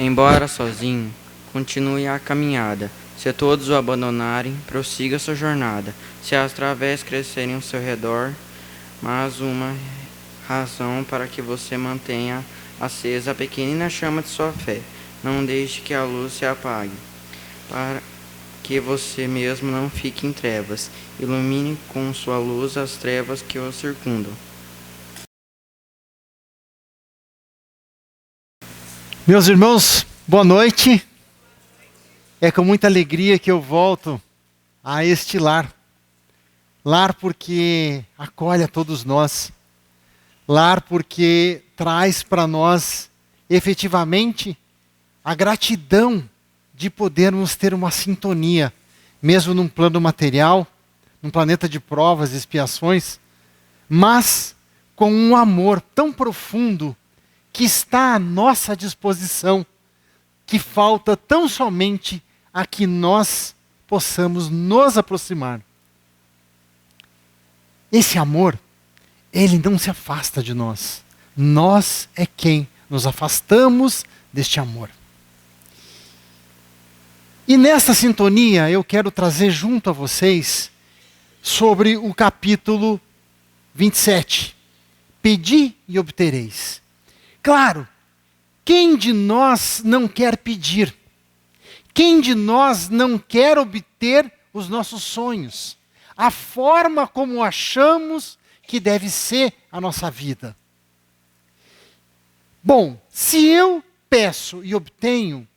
Embora sozinho, continue a caminhada. Se todos o abandonarem, prossiga sua jornada. Se as travessas crescerem ao seu redor, mas uma razão para que você mantenha acesa a pequenina chama de sua fé. Não deixe que a luz se apague, para que você mesmo não fique em trevas. Ilumine com sua luz as trevas que o circundam. Meus irmãos, boa noite. É com muita alegria que eu volto a este lar. Lar porque acolhe a todos nós. Lar porque traz para nós, efetivamente, a gratidão de podermos ter uma sintonia, mesmo num plano material, num planeta de provas e expiações, mas com um amor tão profundo que está à nossa disposição, que falta tão somente a que nós possamos nos aproximar. Esse amor, ele não se afasta de nós. Nós é quem nos afastamos deste amor. E nesta sintonia eu quero trazer junto a vocês sobre o capítulo 27. Pedi e obtereis. Claro, quem de nós não quer pedir? Quem de nós não quer obter os nossos sonhos? A forma como achamos que deve ser a nossa vida. Bom, se eu peço e obtenho,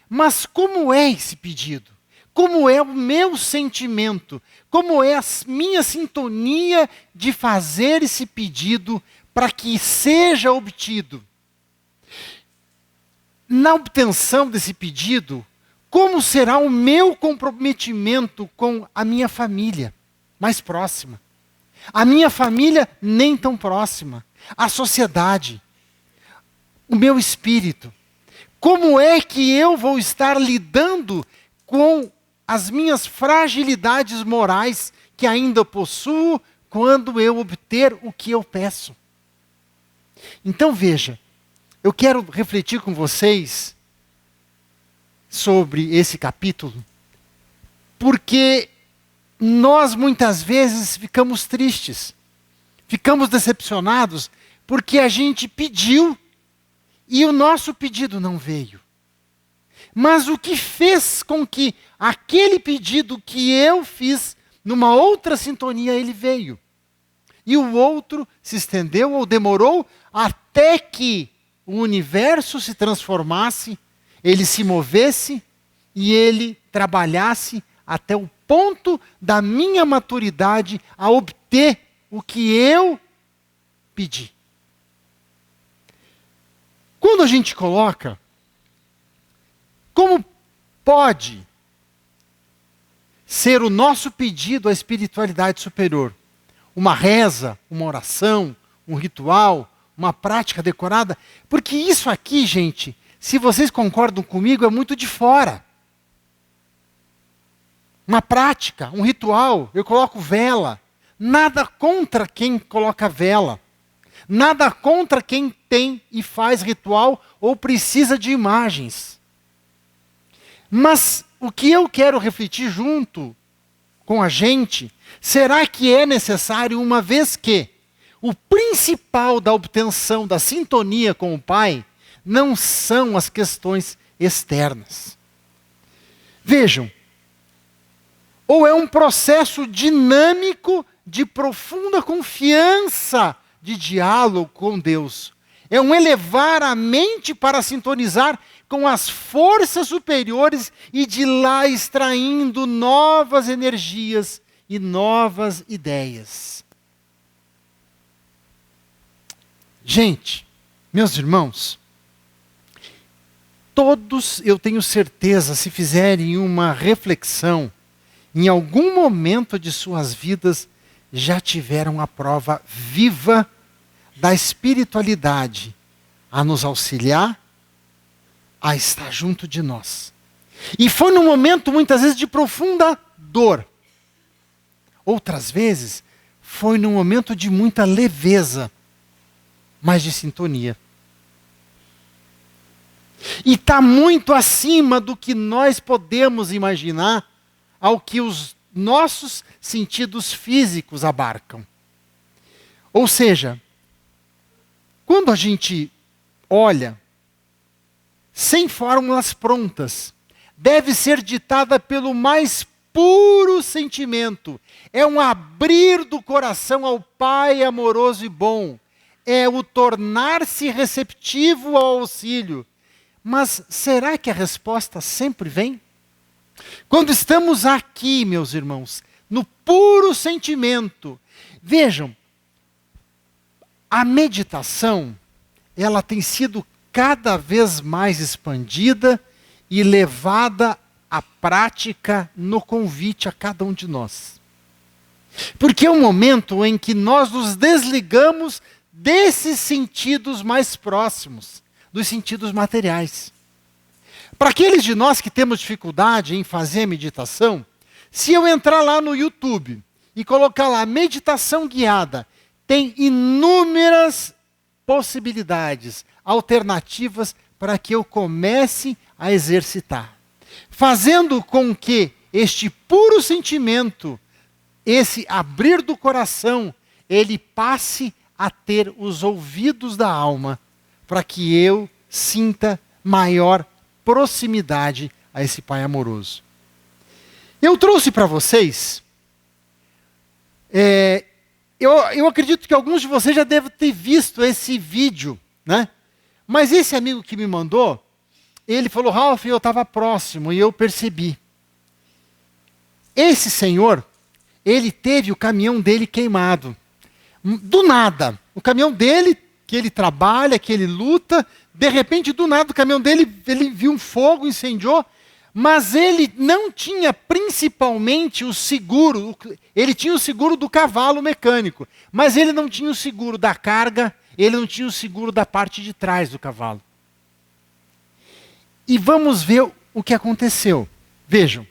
mas como é esse pedido? Como é o meu sentimento? Como é a minha sintonia de fazer esse pedido para que seja obtido? Na obtenção desse pedido, como será o meu comprometimento com a minha família mais próxima? A minha família nem tão próxima. A sociedade. O meu espírito. Como é que eu vou estar lidando com as minhas fragilidades morais que ainda possuo quando eu obter o que eu peço? Então veja, eu quero refletir com vocês sobre esse capítulo, porque nós muitas vezes ficamos tristes, ficamos decepcionados, porque a gente pediu e o nosso pedido não veio. Mas o que fez com que aquele pedido que eu fiz, numa outra sintonia, ele veio? E o outro se estendeu ou demorou até que o universo se transformasse, ele se movesse e ele trabalhasse até o ponto da minha maturidade a obter o que eu pedi. Quando a gente coloca, como pode ser o nosso pedido à espiritualidade superior? Uma reza, uma oração, um ritual, uma prática decorada? Porque isso aqui, gente, se vocês concordam comigo, é muito de fora. Uma prática, um ritual, eu coloco vela. Nada contra quem coloca vela. Nada contra quem tem e faz ritual ou precisa de imagens. Mas o que eu quero refletir junto com a gente, será que é necessário, uma vez que o principal da obtenção da sintonia com o Pai não são as questões externas? Vejam, ou é um processo dinâmico de profunda confiança de diálogo com Deus. É um elevar a mente para sintonizar com as forças superiores e de lá extraindo novas energias e novas ideias. Gente, meus irmãos, todos, eu tenho certeza, se fizerem uma reflexão, em algum momento de suas vidas, já tiveram a prova viva da espiritualidade a nos auxiliar, a estar junto de nós. E foi num momento, muitas vezes, de profunda dor. Outras vezes, foi num momento de muita leveza, mas de sintonia. E está muito acima do que nós podemos imaginar, ao que os nossos sentidos físicos abarcam. Ou seja, quando a gente olha, sem fórmulas prontas, deve ser ditada pelo mais puro sentimento. É um abrir do coração ao Pai amoroso e bom. É o tornar-se receptivo ao auxílio. Mas será que a resposta sempre vem? Quando estamos aqui, meus irmãos, no puro sentimento, vejam, a meditação, ela tem sido cada vez mais expandida e levada à prática no convite a cada um de nós. Porque é um momento em que nós nos desligamos desses sentidos mais próximos, dos sentidos materiais. Para aqueles de nós que temos dificuldade em fazer meditação, se eu entrar lá no YouTube e colocar lá meditação guiada, tem inúmeras possibilidades, alternativas para que eu comece a exercitar. Fazendo com que este puro sentimento, esse abrir do coração, ele passe a ter os ouvidos da alma, para que eu sinta maior proximidade a esse Pai amoroso. Eu trouxe para vocês, eu acredito que alguns de vocês já devem ter visto esse vídeo, né? Mas esse amigo que me mandou, ele falou, Ralph, eu estava próximo e eu percebi. Esse senhor, ele teve o caminhão dele queimado. Do nada. O caminhão dele, que ele trabalha, que ele luta, de repente, do nada, o caminhão dele, ele viu um fogo, incendiou, mas ele não tinha principalmente o seguro, ele tinha o seguro do cavalo mecânico, mas ele não tinha o seguro da carga, ele não tinha o seguro da parte de trás do cavalo. E vamos ver o que aconteceu. Vejam.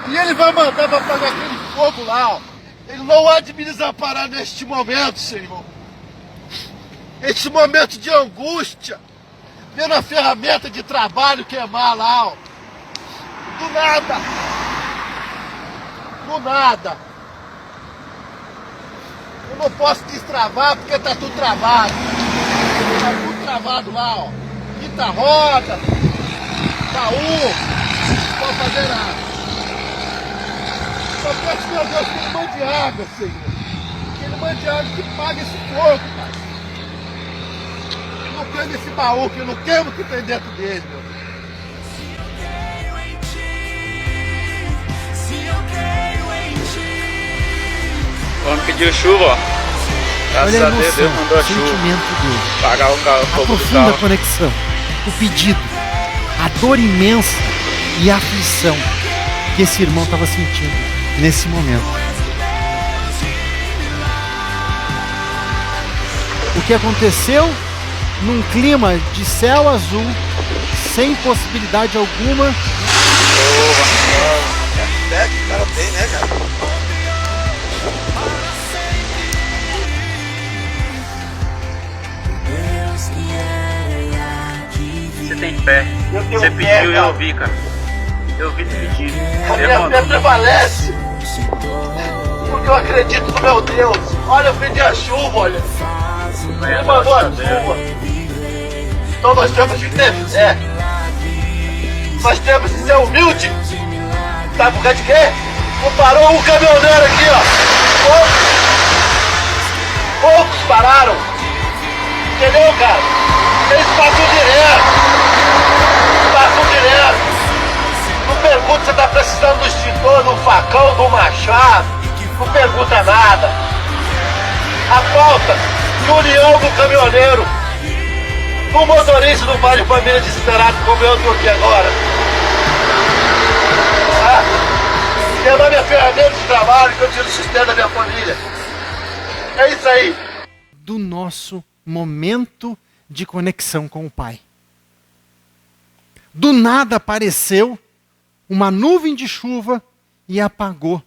E ele vai mandar para apagar aquele fogo lá, ó. Ele não há de me desamparar neste momento, Senhor. Este momento de angústia, vendo a ferramenta de trabalho queimar lá, ó. Do nada. Do nada. Eu não posso destravar porque tá tudo travado. Tá tudo travado lá, ó. Quinta roda, baú, não pode fazer nada. Só peço, meu Deus, que ele mande água, Senhor. Que ele mande água que pague esse fogo, Pai. Não queime esse baú, que eu não queimo o que tem dentro dele, meu Deus. Vamos pedir chuva, ó. Graças a Deus, Deus mandou a chuva. Sentimento dele. Pagar o carro, A fogo do profunda carro. conexão, o pedido, a dor imensa e a aflição que esse irmão estava sentindo nesse momento. O que aconteceu num clima de céu azul, sem possibilidade alguma. É que o cara tem, né, cara? Você tem fé. Eu tenho Você fé, pediu e eu cara. ouvi, cara. Eu ouvi te pedir. A Você minha fé mandou. prevalece. Porque eu acredito no meu Deus. Olha, eu pedi a chuva, olha. Ele mandou a chuva. Então nós temos que ter fé. Nós temos que ser humilde. Sabe por causa de quê? Parou um caminhoneiro aqui, ó. Poucos pararam. Entendeu, cara? Eles passam direto. Passam direto. Não pergunta se você tá precisando do extintor, do facão, do machado. Não pergunta nada. A falta de união do caminhoneiro. O motorista do pai de família desesperado como eu tô aqui agora. Tendo a minha ferramenta de trabalho que eu tiro o sustento da minha família. É isso aí. Do nosso momento de conexão com o Pai. Do nada apareceu uma nuvem de chuva e apagou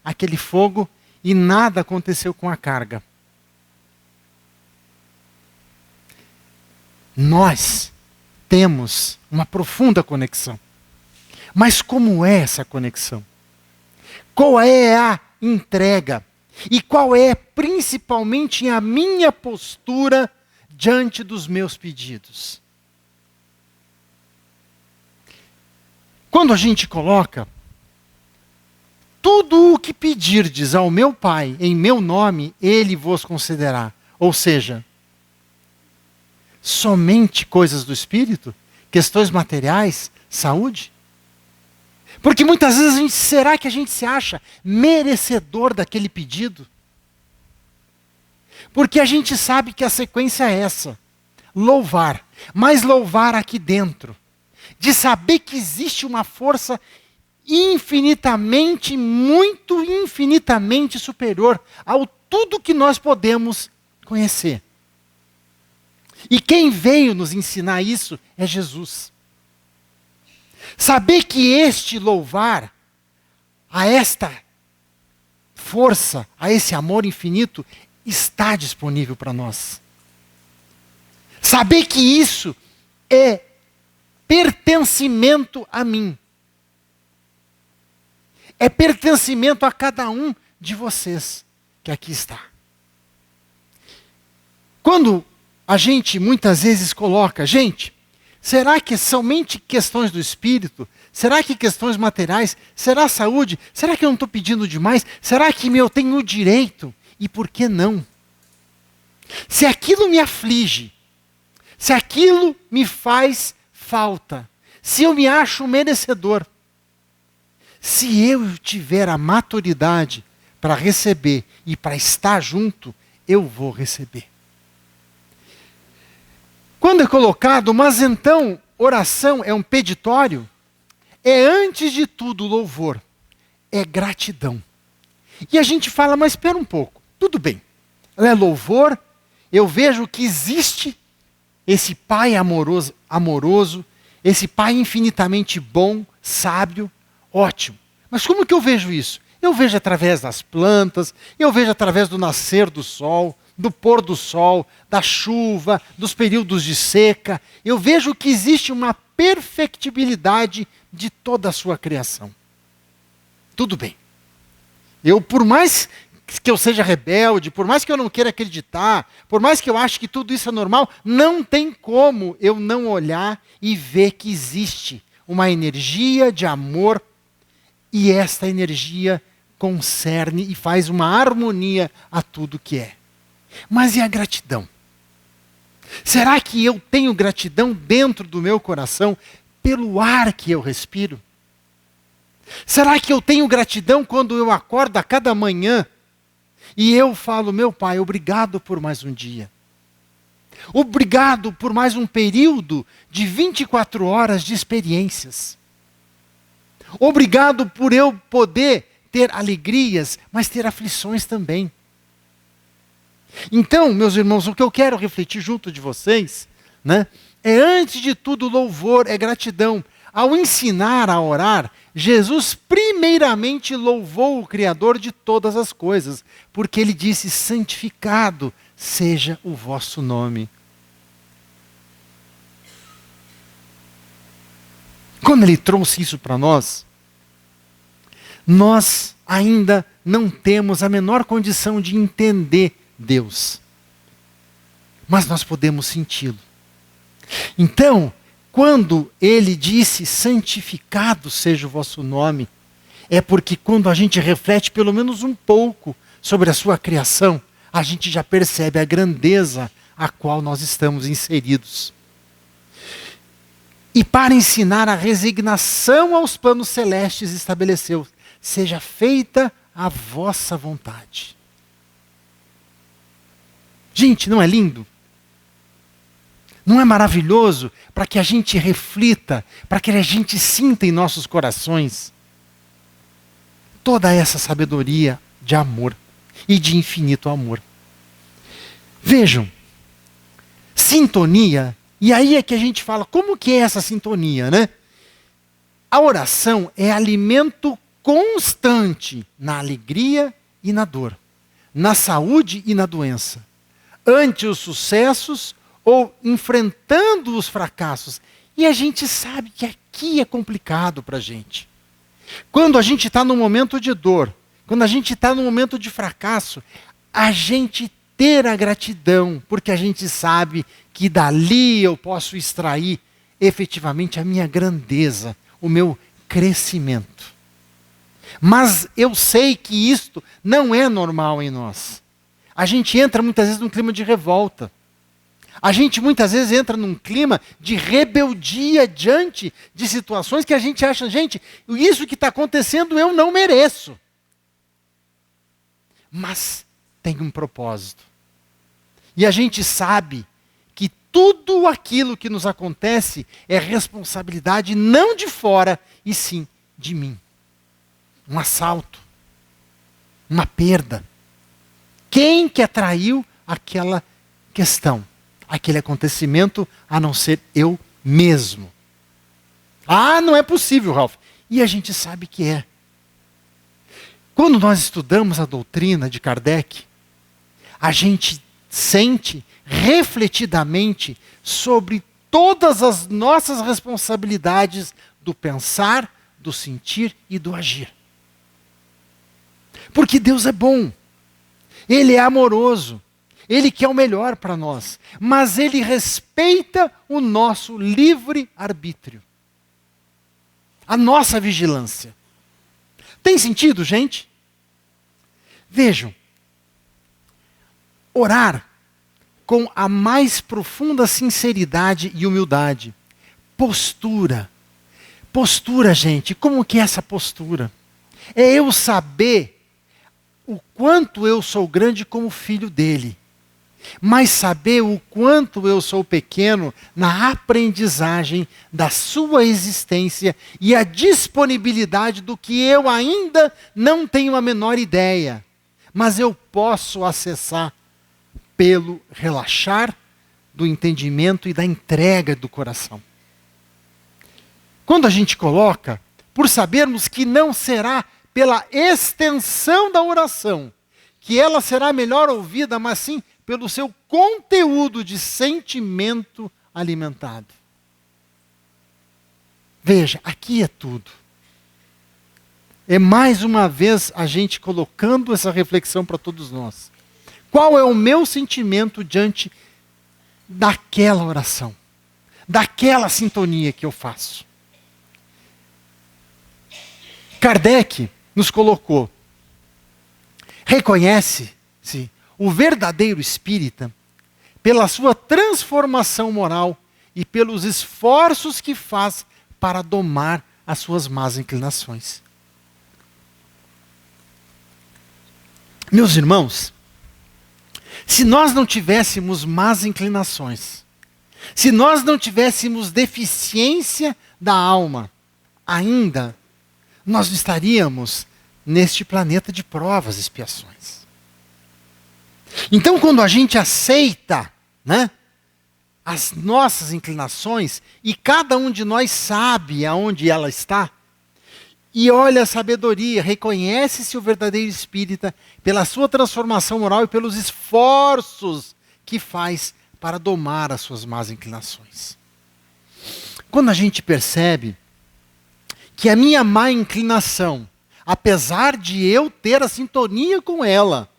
aquele fogo e nada aconteceu com a carga. Nós temos uma profunda conexão. Mas como é essa conexão? Qual é a entrega? E qual é principalmente a minha postura diante dos meus pedidos? Quando a gente coloca tudo o que pedirdes ao meu Pai em meu nome, Ele vos concederá. Ou seja, somente coisas do Espírito, questões materiais, saúde. Porque muitas vezes será que a gente se acha merecedor daquele pedido? Porque a gente sabe que a sequência é essa: louvar, mas louvar aqui dentro. De saber que existe uma força infinitamente, muito infinitamente superior ao tudo que nós podemos conhecer. E quem veio nos ensinar isso é Jesus. Saber que este louvar a esta força, a esse amor infinito, está disponível para nós. Saber que isso é pertencimento a mim. É pertencimento a cada um de vocês que aqui está. Quando a gente muitas vezes coloca, gente, será que somente questões do espírito? Será que questões materiais? Será saúde? Será que eu não estou pedindo demais? Será que eu tenho o direito? E por que não? Se aquilo me aflige, se aquilo me faz falta, se eu me acho merecedor, se eu tiver a maturidade para receber e para estar junto, eu vou receber. Quando é colocado, mas então, oração é um peditório, é antes de tudo louvor, é gratidão. E a gente fala, mas espera um pouco, tudo bem, é louvor, eu vejo que existe esse Pai amoroso, esse Pai infinitamente bom, sábio, ótimo. Mas como que eu vejo isso? Eu vejo através das plantas, eu vejo através do nascer do sol, do pôr do sol, da chuva, dos períodos de seca. Eu vejo que existe uma perfectibilidade de toda a sua criação. Tudo bem. Eu, por mais que eu seja rebelde, por mais que eu não queira acreditar, por mais que eu ache que tudo isso é normal, não tem como eu não olhar e ver que existe uma energia de amor e esta energia concerne e faz uma harmonia a tudo que é. Mas e a gratidão? Será que eu tenho gratidão dentro do meu coração pelo ar que eu respiro? Será que eu tenho gratidão quando eu acordo a cada manhã e eu falo, meu Pai, obrigado por mais um dia. Obrigado por mais um período de 24 horas de experiências. Obrigado por eu poder ter alegrias, mas ter aflições também. Então, meus irmãos, o que eu quero refletir junto de vocês, né, é antes de tudo louvor, é gratidão. Ao ensinar a orar, Jesus primeiramente louvou o Criador de todas as coisas, porque ele disse, santificado seja o vosso nome. Quando ele trouxe isso para nós ainda não temos a menor condição de entender Deus. Mas nós podemos senti-lo. Então, quando ele disse, santificado seja o vosso nome, é porque quando a gente reflete pelo menos um pouco sobre a sua criação, a gente já percebe a grandeza a qual nós estamos inseridos. E para ensinar a resignação aos planos celestes estabeleceu, seja feita a vossa vontade. Gente, não é lindo? Não é maravilhoso para que a gente reflita, para que a gente sinta em nossos corações toda essa sabedoria de amor e de infinito amor. Vejam, sintonia, e aí é que a gente fala, como que é essa sintonia, né? A oração é alimento constante na alegria e na dor, na saúde e na doença, ante os sucessos ou enfrentando os fracassos. E a gente sabe que aqui é complicado para a gente. Quando a gente está num momento de dor, quando a gente está num momento de fracasso, a gente ter a gratidão, porque a gente sabe que dali eu posso extrair efetivamente a minha grandeza, o meu crescimento. Mas eu sei que isto não é normal em nós. A gente entra muitas vezes num clima de revolta. A gente muitas vezes entra num clima de rebeldia diante de situações que a gente acha, gente, isso que está acontecendo eu não mereço. Mas tem um propósito. E a gente sabe que tudo aquilo que nos acontece é responsabilidade não de fora, e sim de mim. Um assalto, uma perda. Quem que atraiu aquela questão, aquele acontecimento, a não ser eu mesmo? Ah, não é possível, Ralph. E a gente sabe que é. Quando nós estudamos a doutrina de Kardec, a gente sente refletidamente sobre todas as nossas responsabilidades do pensar, do sentir e do agir. Porque Deus é bom, Ele é amoroso, Ele quer o melhor para nós, mas Ele respeita o nosso livre-arbítrio, a nossa vigilância. Tem sentido, gente? Vejam, orar com a mais profunda sinceridade e humildade. Postura. Postura, gente. Como que é essa postura? É eu saber o quanto eu sou grande como filho dele, mas saber o quanto eu sou pequeno na aprendizagem da sua existência e a disponibilidade do que eu ainda não tenho a menor ideia, mas eu posso acessar pelo relaxar do entendimento e da entrega do coração. Quando a gente coloca, por sabermos que não será pela extensão da oração que ela será melhor ouvida, mas sim pelo seu conteúdo de sentimento alimentado. Veja, aqui é tudo. É mais uma vez a gente colocando essa reflexão para todos nós. Qual é o meu sentimento diante daquela oração? Daquela sintonia que eu faço? Kardec nos colocou: reconhece-se o verdadeiro espírita pela sua transformação moral e pelos esforços que faz para domar as suas más inclinações. Meus irmãos, se nós não tivéssemos más inclinações, se nós não tivéssemos deficiência da alma, ainda nós estaríamos neste planeta de provas e expiações. Então, quando a gente aceita, né, as nossas inclinações, e cada um de nós sabe aonde ela está, e olha a sabedoria, reconhece-se o verdadeiro espírita pela sua transformação moral e pelos esforços que faz para domar as suas más inclinações. Quando a gente percebe que a minha má inclinação, apesar de eu ter a sintonia com ela,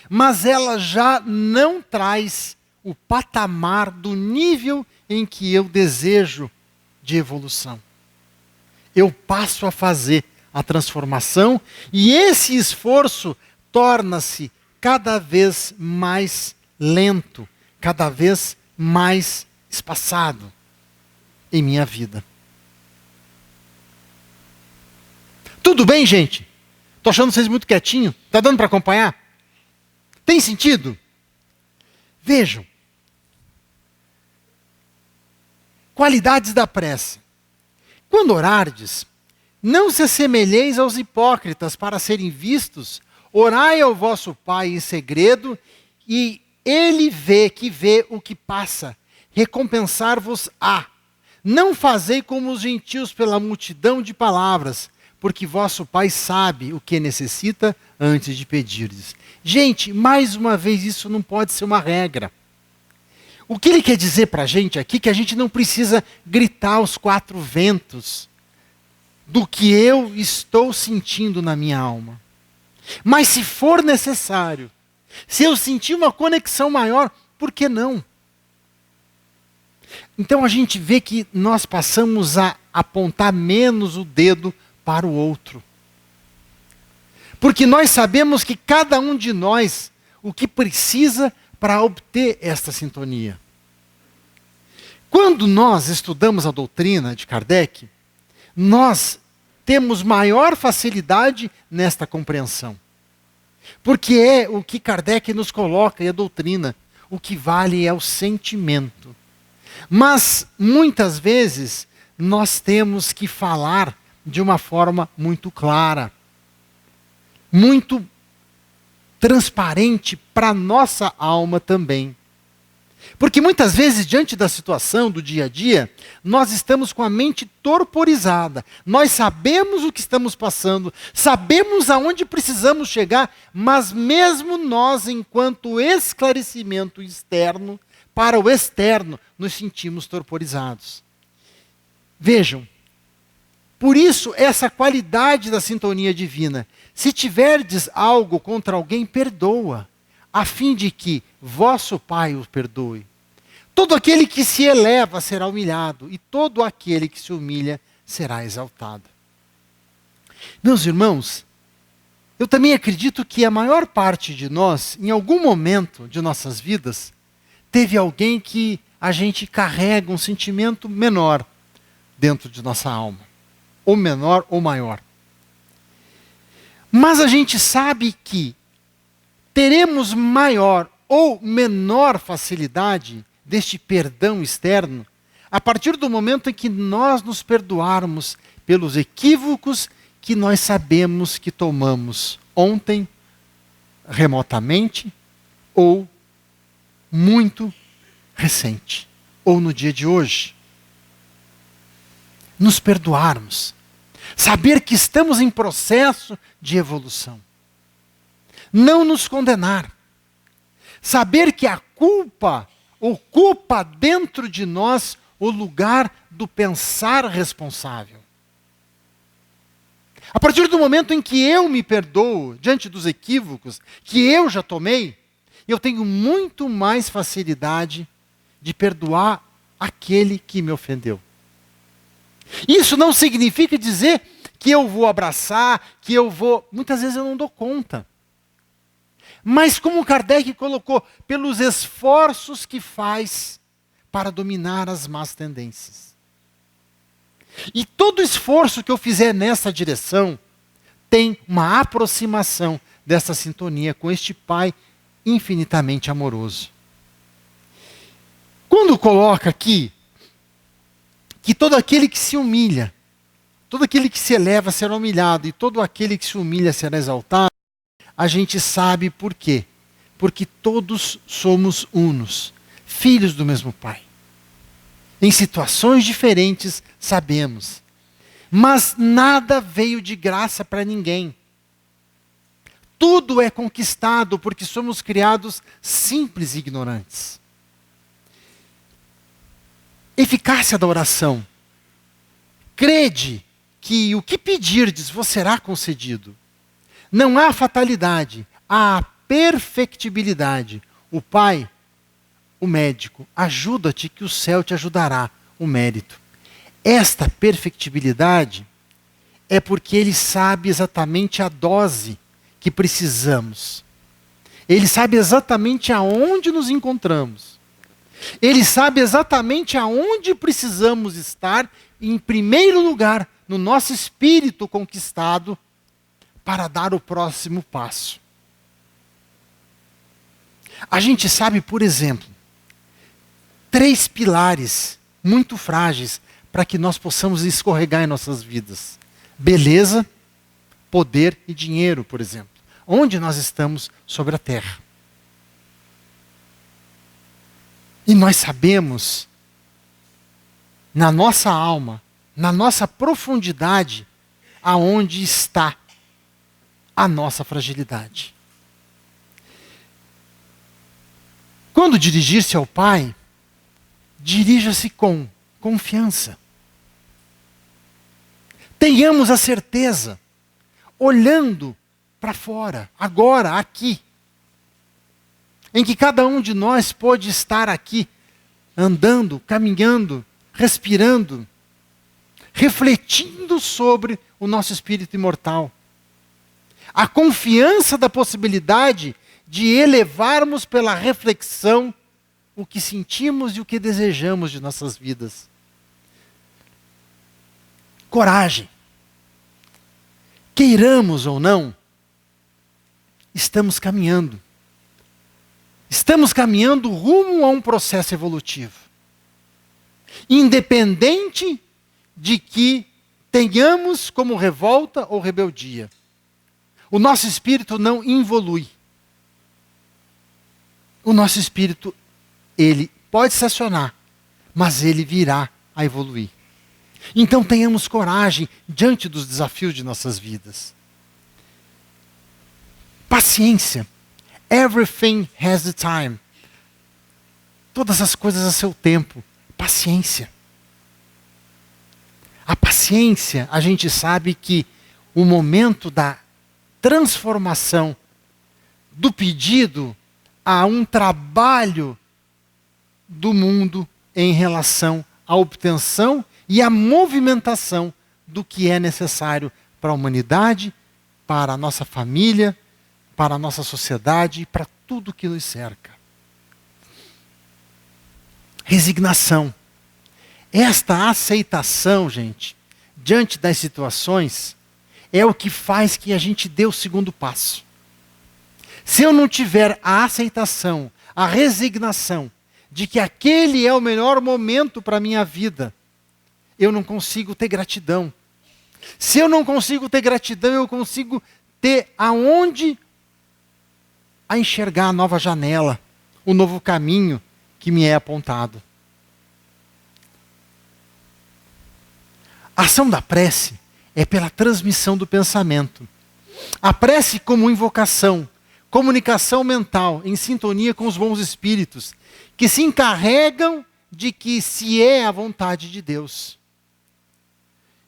mas ela já não traz o patamar do nível em que eu desejo de evolução. Eu passo a fazer a transformação e esse esforço torna-se cada vez mais lento, cada vez mais espaçado em minha vida. Tudo bem, gente? Estou achando vocês muito quietinhos. Está dando para acompanhar? Tem sentido? Vejam. Qualidades da prece. Quando orardes, não se assemelheis aos hipócritas para serem vistos. Orai ao vosso Pai em segredo, e Ele que vê o que passa. Recompensar-vos-á. Não fazei como os gentios pela multidão de palavras, porque vosso Pai sabe o que necessita antes de pedirdes. Gente, mais uma vez, isso não pode ser uma regra. O que ele quer dizer para a gente aqui é que a gente não precisa gritar aos quatro ventos do que eu estou sentindo na minha alma. Mas se for necessário, se eu sentir uma conexão maior, por que não? Então a gente vê que nós passamos a apontar menos o dedo para o outro. Porque nós sabemos que cada um de nós o que precisa para obter esta sintonia. Quando nós estudamos a doutrina de Kardec, nós temos maior facilidade nesta compreensão. Porque é o que Kardec nos coloca e a doutrina. O que vale é o sentimento. Mas, muitas vezes, nós temos que falar de uma forma muito clara, muito transparente para a nossa alma também. Porque muitas vezes, diante da situação do dia a dia, nós estamos com a mente torporizada. Nós sabemos o que estamos passando, sabemos aonde precisamos chegar, mas mesmo nós, enquanto esclarecimento externo, para o externo, nos sentimos torporizados. Vejam, por isso essa qualidade da sintonia divina. Se tiverdes algo contra alguém, perdoa, a fim de que vosso Pai o perdoe. Todo aquele que se eleva será humilhado, e todo aquele que se humilha será exaltado. Meus irmãos, eu também acredito que a maior parte de nós, em algum momento de nossas vidas, teve alguém que a gente carrega um sentimento menor dentro de nossa alma. Ou menor ou maior. Mas a gente sabe que teremos maior ou menor facilidade deste perdão externo a partir do momento em que nós nos perdoarmos pelos equívocos que nós sabemos que tomamos ontem, remotamente, ou muito recente, ou no dia de hoje. Nos perdoarmos. Saber que estamos em processo de evolução. Não nos condenar. Saber que a culpa ocupa dentro de nós o lugar do pensar responsável. A partir do momento em que eu me perdoo diante dos equívocos que eu já tomei, eu tenho muito mais facilidade de perdoar aquele que me ofendeu. Isso não significa dizer que eu vou abraçar, que eu vou... Muitas vezes eu não dou conta. Mas como Kardec colocou, pelos esforços que faz para dominar as más tendências. E todo esforço que eu fizer nessa direção tem uma aproximação dessa sintonia com este Pai infinitamente amoroso. Quando coloca aqui que todo aquele que se humilha, todo aquele que se eleva será humilhado, e todo aquele que se humilha será exaltado, a gente sabe por quê. Porque todos somos unos, filhos do mesmo Pai. Em situações diferentes, sabemos. Mas nada veio de graça para ninguém. Tudo é conquistado porque somos criados simples e ignorantes. Eficácia da oração. Crede que o que pedirdes vos será concedido. Não há fatalidade, há perfectibilidade. O Pai, o médico, ajuda-te que o céu te ajudará, o mérito. Esta perfectibilidade é porque Ele sabe exatamente a dose que precisamos. Ele sabe exatamente aonde nos encontramos. Ele sabe exatamente aonde precisamos estar, em primeiro lugar, no nosso espírito conquistado, para dar o próximo passo. A gente sabe, por exemplo, 3 pilares muito frágeis para que nós possamos escorregar em nossas vidas. Beleza, poder e dinheiro, por exemplo. Onde nós estamos sobre a terra. E nós sabemos, na nossa alma, na nossa profundidade, aonde está a nossa fragilidade. Quando dirigir-se ao Pai, dirija-se com confiança. Tenhamos a certeza, olhando para fora, agora, aqui, em que cada um de nós pode estar aqui, andando, caminhando, respirando, refletindo sobre o nosso espírito imortal. A confiança da possibilidade de elevarmos pela reflexão o que sentimos e o que desejamos de nossas vidas. Coragem. Queiramos ou não, estamos caminhando. Estamos caminhando rumo a um processo evolutivo. Independente de que tenhamos como revolta ou rebeldia. O nosso espírito não involui. O nosso espírito, ele pode estacionar, mas ele virá a evoluir. Então tenhamos coragem diante dos desafios de nossas vidas. Paciência. Everything has the time. Todas as coisas a seu tempo. Paciência. A paciência, a gente sabe que o momento da transformação, do pedido a um trabalho do mundo em relação à obtenção e à movimentação do que é necessário para a humanidade, para a nossa família, para a nossa sociedade e para tudo que nos cerca. Resignação. Esta aceitação, gente, diante das situações, é o que faz que a gente dê o segundo passo. Se eu não tiver a aceitação, a resignação, de que aquele é o melhor momento para a minha vida, eu não consigo ter gratidão. Se eu não consigo ter gratidão, eu consigo ter aonde a enxergar a nova janela, o novo caminho que me é apontado. A ação da prece é pela transmissão do pensamento. A prece como invocação, comunicação mental em sintonia com os bons espíritos, que se encarregam de que se é a vontade de Deus.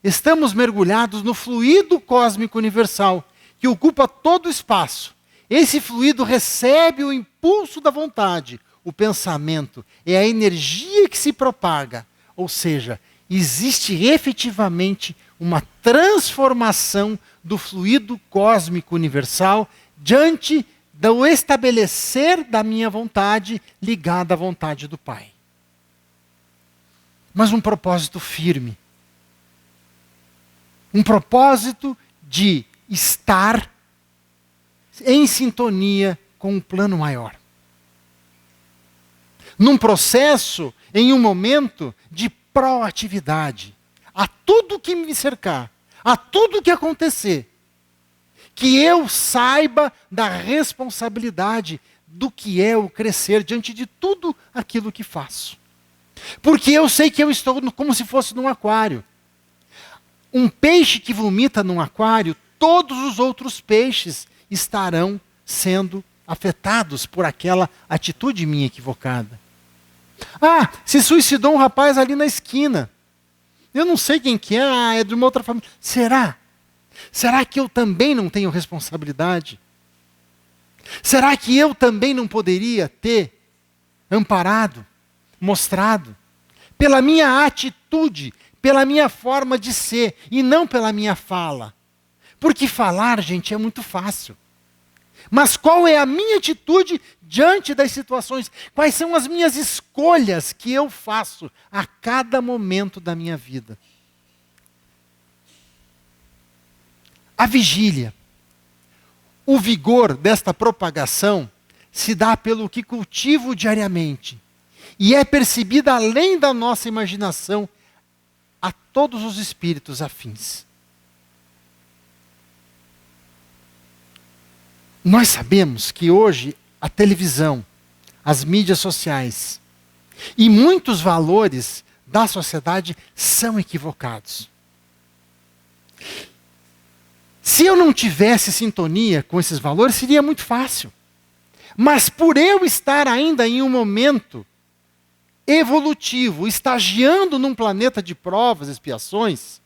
Estamos mergulhados no fluido cósmico universal, que ocupa todo o espaço. Esse fluido recebe o impulso da vontade, o pensamento, é a energia que se propaga. Ou seja, existe efetivamente uma transformação do fluido cósmico universal diante do estabelecer da minha vontade ligada à vontade do Pai. Mas um propósito firme. Um propósito de estar em sintonia com um plano maior. Num processo, em um momento de proatividade. A tudo que me cercar, a tudo que acontecer, que eu saiba da responsabilidade do que é o crescer diante de tudo aquilo que faço. Porque eu sei que eu estou como se fosse num aquário. Um peixe que vomita num aquário, todos os outros peixes estarão sendo afetados por aquela atitude minha equivocada. Ah, se suicidou um rapaz ali na esquina. Eu não sei quem que é, é de uma outra família. Será? Será que eu também não tenho responsabilidade? Será que eu também não poderia ter amparado, mostrado, pela minha atitude, pela minha forma de ser, e não pela minha fala? Porque falar, gente, é muito fácil. Mas qual é a minha atitude diante das situações? Quais são as minhas escolhas que eu faço a cada momento da minha vida? A vigília, o vigor desta propagação se dá pelo que cultivo diariamente e é percebida além da nossa imaginação a todos os espíritos afins. Nós sabemos que hoje a televisão, as mídias sociais e muitos valores da sociedade são equivocados. Se eu não tivesse sintonia com esses valores, seria muito fácil. Mas por eu estar ainda em um momento evolutivo, estagiando num planeta de provas e expiações,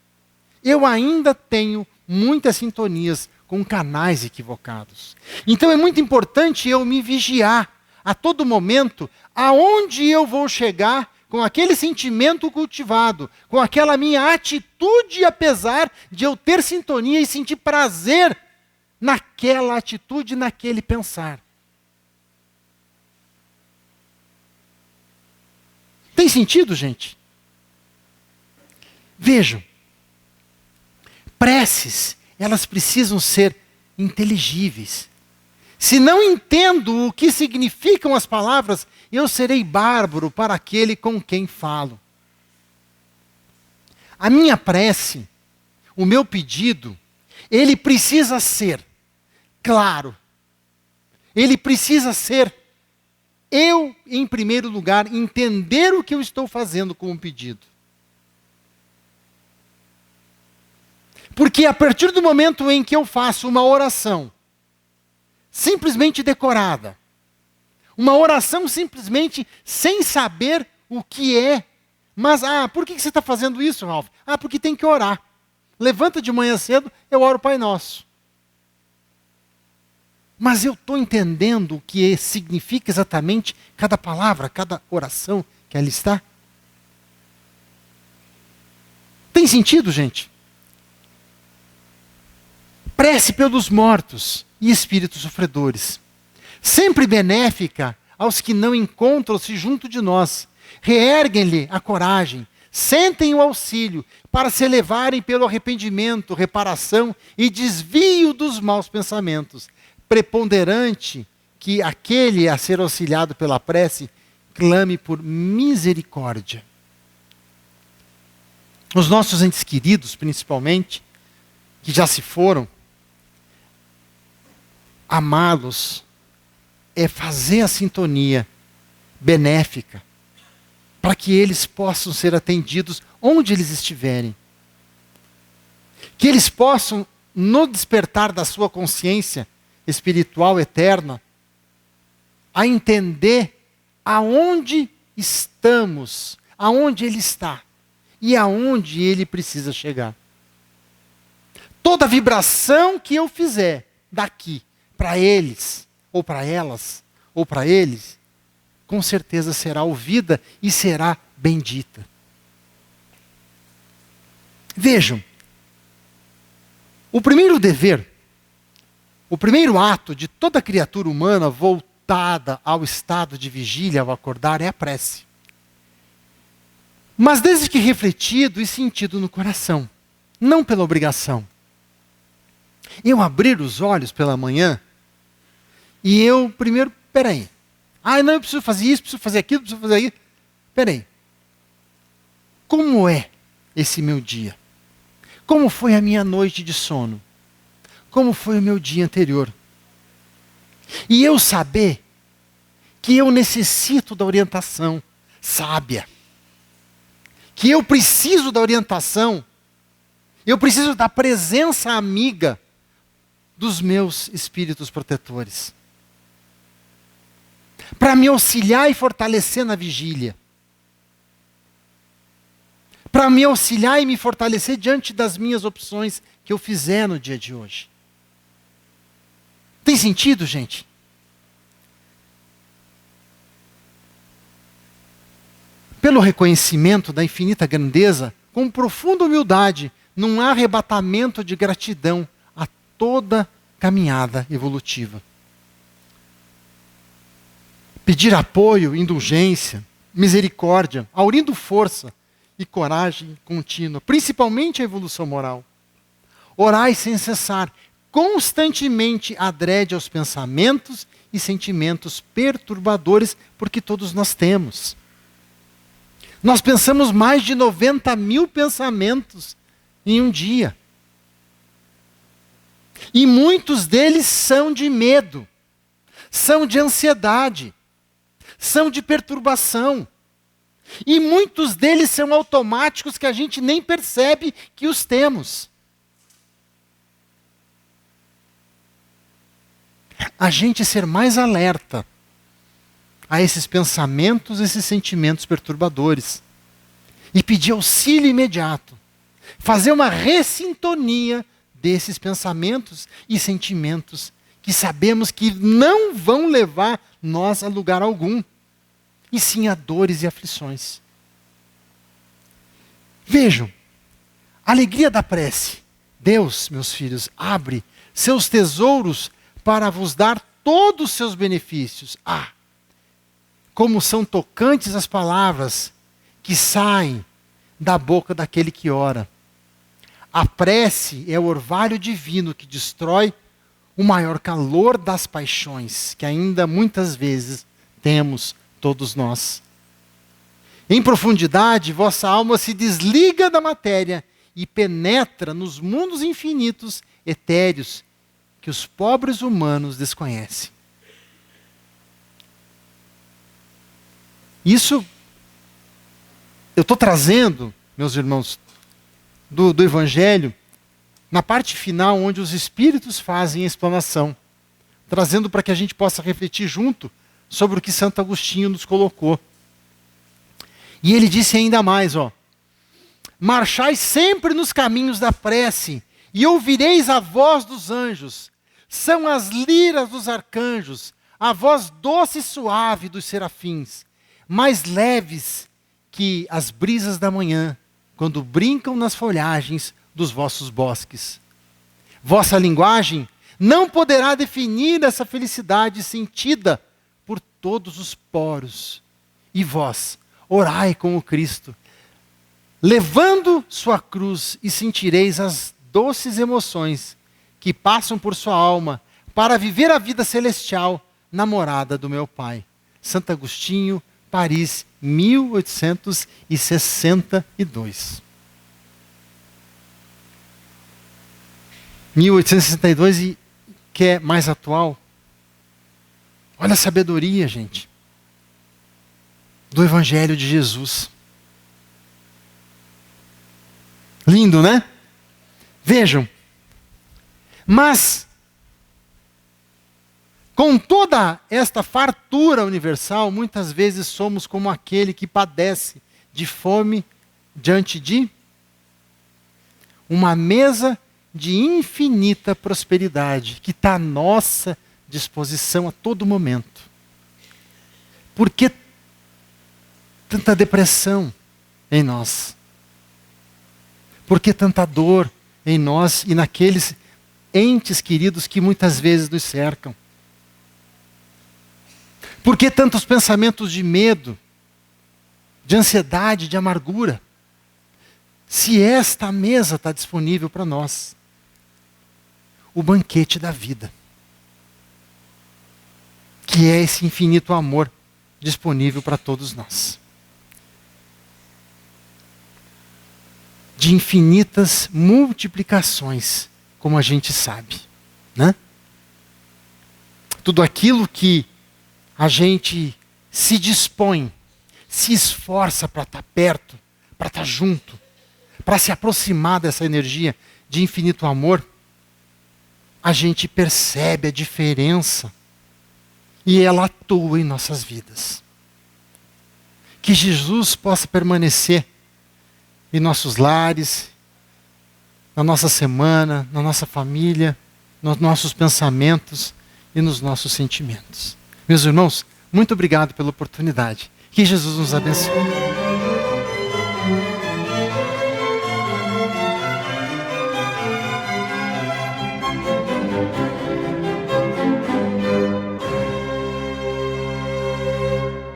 eu ainda tenho muitas sintonias com canais equivocados. Então é muito importante eu me vigiar a todo momento aonde eu vou chegar com aquele sentimento cultivado, com aquela minha atitude, apesar de eu ter sintonia e sentir prazer naquela atitude, naquele pensar. Tem sentido, gente? Vejam, preces, elas precisam ser inteligíveis. Se não entendo o que significam as palavras, eu serei bárbaro para aquele com quem falo. A minha prece, o meu pedido, ele precisa ser claro. Ele precisa ser eu, em primeiro lugar, entender o que eu estou fazendo com o pedido. Porque a partir do momento em que eu faço uma oração, simplesmente decorada, uma oração simplesmente sem saber o que é, mas, por que você está fazendo isso, Ralf? Porque tem que orar. Levanta de manhã cedo, eu oro o Pai Nosso. Mas eu estou entendendo o que significa exatamente cada palavra, cada oração que ali está? Tem sentido, gente? Prece pelos mortos e espíritos sofredores. Sempre benéfica aos que não encontram-se junto de nós. Reerguem-lhe a coragem, sentem o auxílio para se elevarem pelo arrependimento, reparação e desvio dos maus pensamentos. Preponderante que aquele a ser auxiliado pela prece clame por misericórdia. Os nossos entes queridos, principalmente, que já se foram, amá-los é fazer a sintonia benéfica para que eles possam ser atendidos onde eles estiverem. Que eles possam, no despertar da sua consciência espiritual eterna, a entender aonde estamos, aonde ele está e aonde ele precisa chegar. Toda vibração que eu fizer daqui para eles, ou para elas, ou para eles, com certeza será ouvida e será bendita. Vejam, o primeiro dever, o primeiro ato de toda criatura humana voltada ao estado de vigília ao acordar é a prece. Mas desde que refletido e sentido no coração, não pela obrigação. Eu abrir os olhos pela manhã e eu primeiro, peraí. Não, eu preciso fazer isso, preciso fazer aquilo, preciso fazer aquilo. Peraí. Como é esse meu dia? Como foi a minha noite de sono? Como foi o meu dia anterior? E eu saber que eu necessito da orientação sábia. Que eu preciso da orientação, eu preciso da presença amiga dos meus espíritos protetores. Para me auxiliar e fortalecer na vigília. Para me auxiliar e me fortalecer diante das minhas opções que eu fizer no dia de hoje. Tem sentido, gente? Pelo reconhecimento da infinita grandeza, com profunda humildade, num arrebatamento de gratidão a toda caminhada evolutiva. Pedir apoio, indulgência, misericórdia, aurindo força e coragem contínua, principalmente a evolução moral. Orai sem cessar, constantemente adrede aos pensamentos e sentimentos perturbadores, porque todos nós temos. Nós pensamos mais de 90 mil pensamentos em um dia. E muitos deles são de medo, são de ansiedade, são de perturbação. E muitos deles são automáticos que a gente nem percebe que os temos. a gente ser mais alerta a esses pensamentos, esses sentimentos perturbadores. E pedir auxílio imediato. Fazer uma ressintonia desses pensamentos e sentimentos que sabemos que não vão levar nós a lugar algum, e sim a dores e aflições. Vejam, a alegria da prece. Deus, meus filhos, abre seus tesouros para vos dar todos os seus benefícios. Como são tocantes as palavras que saem da boca daquele que ora. A prece é o orvalho divino que destrói o maior calor das paixões, que ainda muitas vezes temos todos nós. Em profundidade, vossa alma se desliga da matéria e penetra nos mundos infinitos, etéreos, que os pobres humanos desconhecem. Isso eu estou trazendo, meus irmãos, do Evangelho, na parte final, onde os Espíritos fazem a explanação, trazendo para que a gente possa refletir junto sobre o que Santo Agostinho nos colocou. E ele disse ainda mais, marchai sempre nos caminhos da prece, e ouvireis a voz dos anjos. São as liras dos arcanjos, a voz doce e suave dos serafins, mais leves que as brisas da manhã, quando brincam nas folhagens dos vossos bosques. Vossa linguagem não poderá definir essa felicidade sentida por todos os poros. E vós, orai com o Cristo, levando sua cruz, e sentireis as doces emoções que passam por sua alma para viver a vida celestial na morada do meu Pai. Santo Agostinho, Paris, 1862. 1862, e que é mais atual. Olha a sabedoria, gente, do Evangelho de Jesus. Lindo, né? Vejam. Mas, com toda esta fartura universal, muitas vezes somos como aquele que padece de fome diante de uma mesa de infinita prosperidade que está à nossa disposição a todo momento. Por que tanta depressão em nós? Por que tanta dor em nós e naqueles entes queridos que muitas vezes nos cercam? Por que tantos pensamentos de medo, de ansiedade, de amargura? Se esta mesa está disponível para nós, o banquete da vida, que é esse infinito amor disponível para todos nós. De infinitas multiplicações, como a gente sabe, né? Tudo aquilo que a gente se dispõe, se esforça para estar perto, para estar junto, para se aproximar dessa energia de infinito amor, a gente percebe a diferença e ela atua em nossas vidas. Que Jesus possa permanecer em nossos lares, na nossa semana, na nossa família, nos nossos pensamentos e nos nossos sentimentos. Meus irmãos, muito obrigado pela oportunidade. Que Jesus nos abençoe.